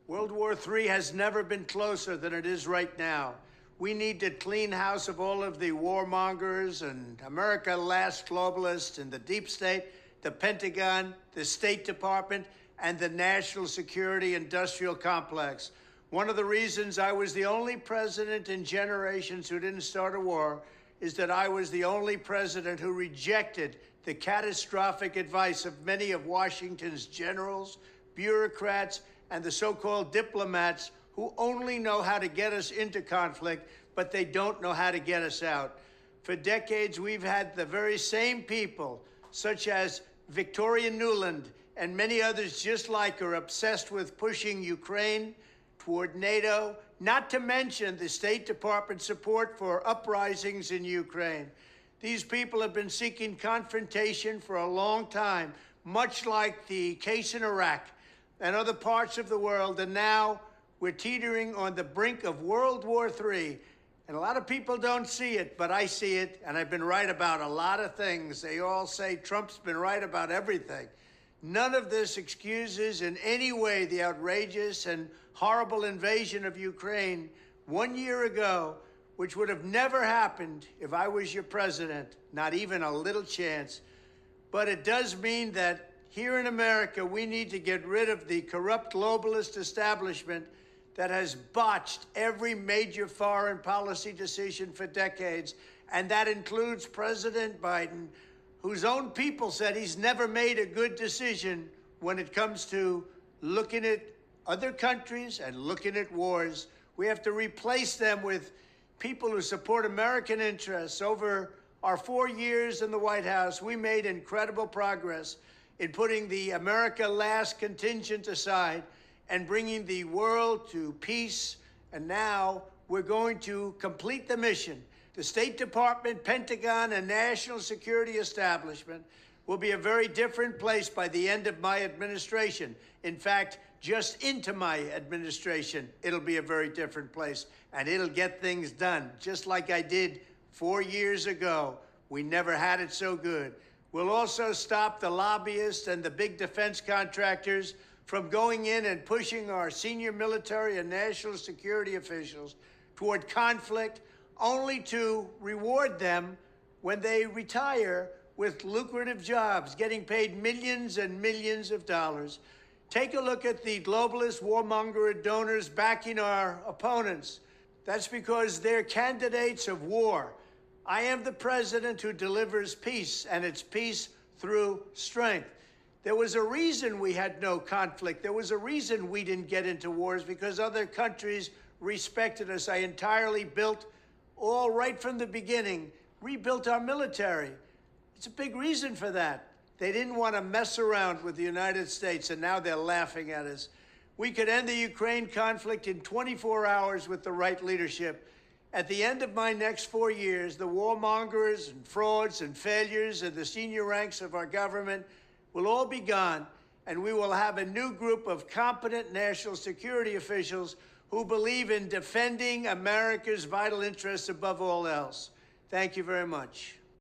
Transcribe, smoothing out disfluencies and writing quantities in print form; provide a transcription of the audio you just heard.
World War III has never been closer than it is right now. We need to clean house of all of the warmongers and America last globalists and the deep state, the Pentagon, the State Department, and the national security industrial complex. One of the reasons I was the only president in generations who didn't start a war is that I was the only president who rejected the catastrophic advice of many of Washington's generals, bureaucrats, and the so-called diplomats who only know how to get us into conflict, but they don't know how to get us out. For decades, we've had the very same people, such as Victoria Nuland and many others just like her, obsessed with pushing Ukraine toward NATO, not to mention the State Department support for uprisings in Ukraine. These people have been seeking confrontation for a long time, much like the case in Iraq and other parts of the world, and now we're teetering on the brink of World War III. And a lot of people don't see it, but I see it, and I've been right about a lot of things. They all say Trump's been right about everything. None of this excuses in any way the outrageous and horrible invasion of Ukraine 1 year ago, which would have never happened if I was your president, not even a little chance. But it does mean that here in America, we need to get rid of the corrupt globalist establishment that has botched every major foreign policy decision for decades, and that includes President Biden, whose own people said he's never made a good decision when it comes to looking at other countries and looking at wars. We have to replace them with people who support American interests. Over our 4 years in the White House, we made incredible progress in putting the America last contingent aside and bringing the world to peace. And now we're going to complete the mission. The State Department, Pentagon, and national security establishment will be a very different place by the end of my administration. In fact, just into my administration, it'll be a very different place, and it'll get things done, just like I did 4 years ago. We never had it so good. We'll also stop the lobbyists and the big defense contractors from going in and pushing our senior military and national security officials toward conflict, only to reward them when they retire with lucrative jobs, getting paid millions and millions of dollars. Take a look at the globalist warmonger donors backing our opponents. That's because they're candidates of war. I am the president who delivers peace, and it's peace through strength. There was a reason we had no conflict. There was a reason we didn't get into wars, because other countries respected us. I entirely built, all right from the beginning, rebuilt our military. It's a big reason for that. They didn't want to mess around with the United States, and now they're laughing at us. We could end the Ukraine conflict in 24 hours with the right leadership. At the end of my next 4 years, the warmongers and frauds and failures in the senior ranks of our government will all be gone, and we will have a new group of competent national security officials who believe in defending America's vital interests above all else. Thank you very much.